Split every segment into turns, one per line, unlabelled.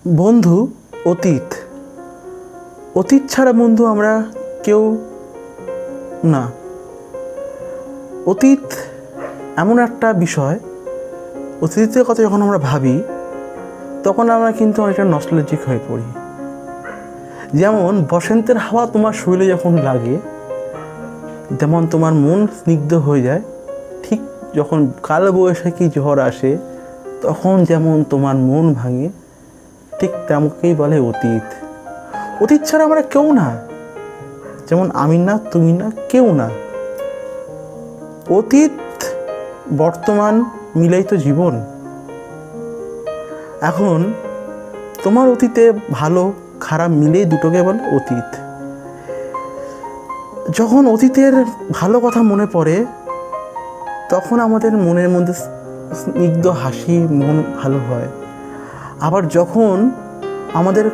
বন্ধু, অতীত অতীত ছাড়া বন্ধু আমরা কেউ না। অতীত এমন একটা বিষয়, অতীতের কথা যখন আমরা ভাবি তখন আমরা কিন্তু অনেকটা নস্টালজিক হয়ে পড়ি। যেমন বসন্তের হাওয়া তোমার শরীরে যখন লাগে, যেমন তোমার মন স্নিগ্ধ হয়ে যায়, ঠিক যখন কালবৈশাখী ঝড় আসে তখন যেমন তোমার মন ভাঙে, ঠিক তেমনকেই বলে অতীত। অতীত ছাড়া আমরা কেউ না, যেমন আমি না, তুমি না, কেউ না। অতীত বর্তমান মিলেই তো জীবন। এখন তোমার অতীতে ভালো খারাপ মিলেই দুটোকে বলে অতীত। যখন অতীতের ভালো কথা মনে পড়ে তখন আমাদের মনের মধ্যে স্নিগ্ধ হাসি, মন ভালো হয়। আবার যখন আমাদের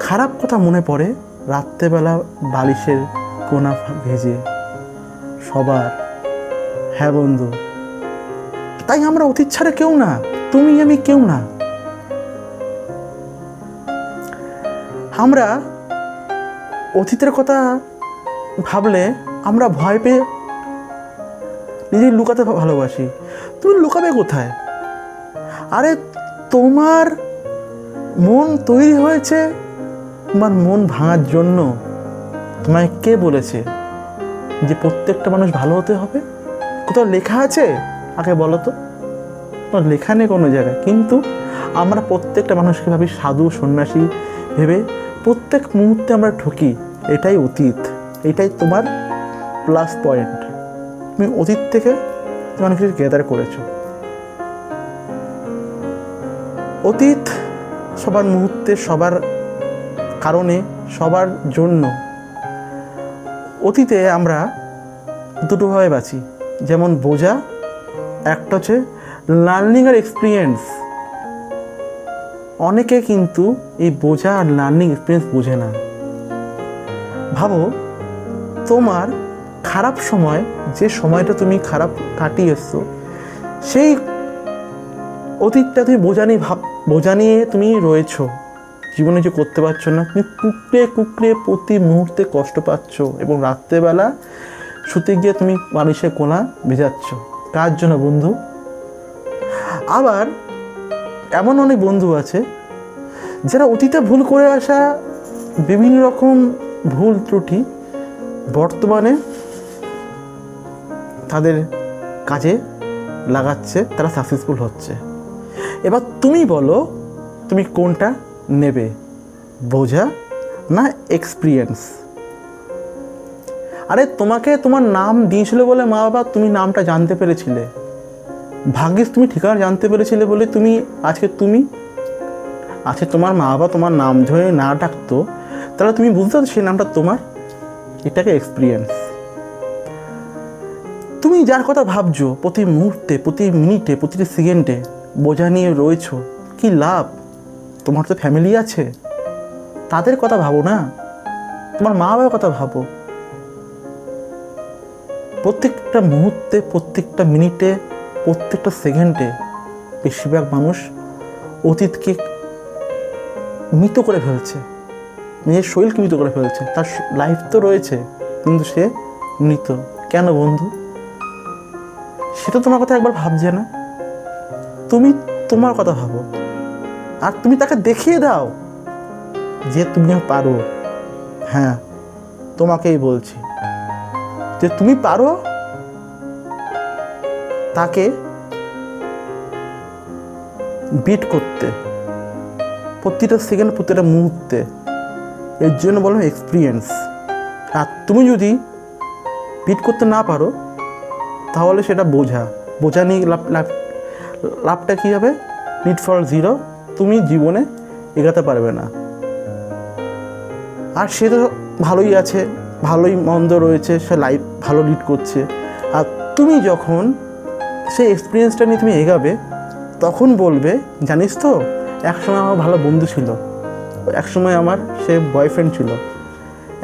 খারাপ কথা মনে পড়ে, রাত্রেবেলা বালিশের কোনা ভেজে সবার। হ্যাঁ বন্ধু, তাই আমরা অতীত ছাড়া কেউ না, তুমি আমি কেউ না। আমরা অতীতের কথা ভাবলে আমরা ভয় পেয়ে নিজে লুকাতে ভালোবাসি। তুমি লুকাবে কোথায়? আরে তোমার মন তৈরি হয়েছে তোমার মন ভাঙার জন্য। তোমায় কে বলেছে যে প্রত্যেকটা মানুষ ভালো হতে হবে? কোথাও লেখা আছে? আগে বলো তো। তোমার লেখা নেই কোনো জায়গায়, কিন্তু আমরা প্রত্যেকটা মানুষকে ভাবি সাধু সন্ন্যাসী ভেবে প্রত্যেক মুহূর্তে আমরা ঠকি। এটাই অতীত, এটাই তোমার প্লাস পয়েন্ট। তুমি অতীত থেকে অনেক কিছু গ্যাদার করেছো। অতীত সবার মুহূর্তে, সবার কারণে, সবার জন্য। অতীতে আমরা দুটোভাবে বাঁচি, যেমন বোঝা, একটা হচ্ছে লার্নিং আর এক্সপিরিয়েন্স। অনেকে কিন্তু এই বোঝা আর লার্নিং এক্সপিরিয়েন্স বোঝে না। ভাবো, তোমার খারাপ সময়, যে সময়টা তুমি খারাপ কাটিয়ে এসছো, সেই অতীতটা তুমি বোঝা নিয়ে তুমি রয়েছো। জীবনে যে করতে পারছো না, তুমি কুকড়ে কুকড়ে প্রতি মুহূর্তে কষ্ট পাচ্ছ, এবং রাত্রেবেলা শুতে গিয়ে তুমি বালিশের কোনা ভেজাচ্ছ। কার জন্য বন্ধু? আবার এমন অনেক বন্ধু আছে যারা অতীতে ভুল করে আসা বিভিন্ন রকম ভুল ত্রুটি বর্তমানে তাদের কাজে লাগাচ্ছে, তারা সাকসেসফুল হচ্ছে। এবার তুমি বলো, তুমি কোনটা নেবে, বোঝা না এক্সপিরিয়েন্স? আরে তোমাকে তোমার নাম দিয়েছিল বলে মা বাবা তুমি নামটা জানতে পেরেছিলে, ভাগ্যিস তুমি ঠিকানা জানতে পেরেছিলে বলে তুমি আজকে তুমি আছে। তোমার মা বাবা তোমার নাম ধরে না ডাকতো, তাহলে তুমি বুঝতে পারছো সেই নামটা তোমার। এটাকে এক্সপিরিয়েন্স। তুমি যার কথা ভাবছো প্রতি মুহূর্তে, প্রতি মিনিটে, প্রতিটি সেকেন্ডে বোঝা নিয়ে রয়েছো, কি লাভ? তোমার তো ফ্যামিলি আছে, তাদের কথা ভাবো না, তোমার মা বাবার কথা ভাবো। প্রত্যেকটা মুহূর্তে, প্রত্যেকটা মিনিটে, প্রত্যেকটা সেকেন্ডে বেশিরভাগ মানুষ অতীতকে মৃত করে ফেলছে, নিজের শরীরকে মৃত করে ফেলছে। তার লাইফ তো রয়েছে কিন্তু সে মৃত। কেন বন্ধু? সেটা তোমার কথা একবার ভাবছে না। তুমি তোমার কথা ভাবো, আর তুমি তাকে দেখিয়ে দাও যে তুমি পারো। হ্যাঁ, তোমাকেই বলছি যে তুমি পারো তাকে বিট করতে প্রতিটা সেকেন্ড, প্রতিটা মুহূর্তে। এর জন্য বললাম এক্সপিরিয়েন্স। আর তুমি যদি বিট করতে না পারো তাহলে সেটা বোঝা নিয়ে লাভটা কী হবে? Need for zero. তুমি জীবনে এগাতে পারবে না। আর সে তো ভালোই আছে, ভালোই মন্দ রয়েছে, সে লাইফ ভালো লিড করছে। আর তুমি যখন সেই এক্সপিরিয়েন্সটা নিয়ে তুমি এগাবে, তখন বলবে, জানিস তো একসময় আমার ভালো বন্ধু ছিল, একসময় আমার সে বয়ফ্রেন্ড ছিল,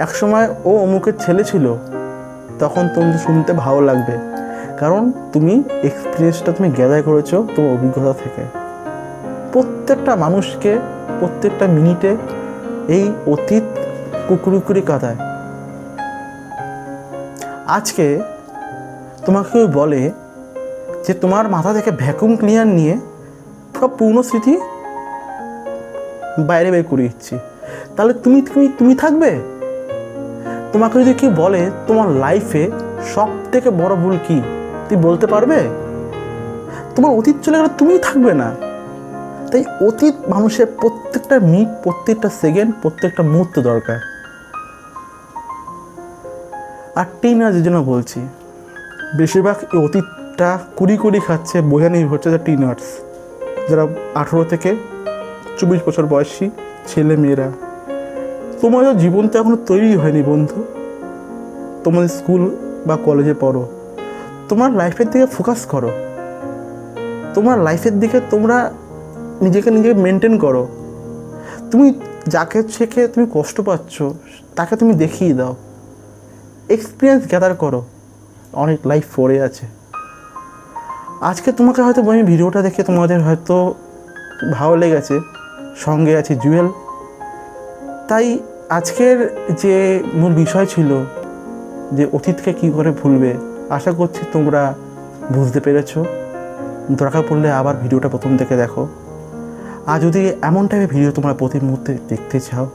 একসময় ও অমুকের ছেলে ছিল। তখন তোমার শুনতে ভালো লাগবে, কারণ তুমি এক্সপিরিয়েন্সটা তুমি গ্যাদার করেছো তোমার অভিজ্ঞতা থেকে। প্রত্যেকটা মানুষকে প্রত্যেকটা মিনিটে এই অতীত কুকুরুকুরি কাঁদায়। আজকে তোমাকে কেউ বলে যে তোমার মাথা থেকে ভ্যাকুম ক্লিনার নিয়ে সব পুরনো স্মৃতি বাইরে বের করে দিচ্ছি, তাহলে তুমি তুমি তুমি থাকবে? তোমাকে যদি কেউ বলে তোমার লাইফে সব থেকে বড় ভুল কি, তুমি বলতে পারবে? তোমার অতীত চলে গেলে তুমি থাকবে না। তাই অতীত মানুষের প্রত্যেকটা মিনিট, প্রত্যেকটা সেকেন্ড, প্রত্যেকটা মুহূর্ত দরকার। আর টিনেজারদের জন্য বলছি, বেশিরভাগ এই অতীতটা কুড়ি খাচ্ছে বোঝা নির্ভর হচ্ছে টিনার্স, যারা 18 থেকে 24 বছর বয়সী ছেলে মেয়েরা। তোমাদের জীবন তো এখনো তৈরি হয়নি বন্ধু। তোমাদের স্কুল বা কলেজে পড়ো, তোমার লাইফের দিকে ফোকাস করো, তোমার লাইফের দিকে তোমরা নিজেকে মেনটেন করো। তুমি যাকে শেখে তুমি কষ্ট পাচ্ছ তাকে তুমি দেখিয়ে দাও, এক্সপিরিয়েন্স গ্যাদার করো, অনেক লাইফ পড়ে আছে। আজকে তোমাকে হয়তো আমি ভিডিওটা দেখে তোমাদের হয়তো ভালো লেগেছে, সঙ্গে আছে জুয়েল। তাই আজকের যে মূল বিষয় ছিল যে অতীতকে কী করে ভুলবে, আশা করছি তোমরা বুঝতে পেরেছো। দরকার পড়লে আবার ভিডিওটা প্রথম থেকে দেখো। আর যদি এমন টাইপের ভিডিও তোমরা প্রতি মুহূর্তে দেখতে চাও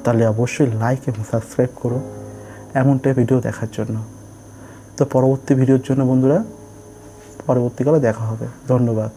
তাহলে অবশ্যই লাইক এবং সাবস্ক্রাইব করো এমন টাইপের ভিডিও দেখার জন্য। তো পরবর্তী ভিডিওর জন্য বন্ধুরা পরবর্তীকালে দেখা হবে। ধন্যবাদ।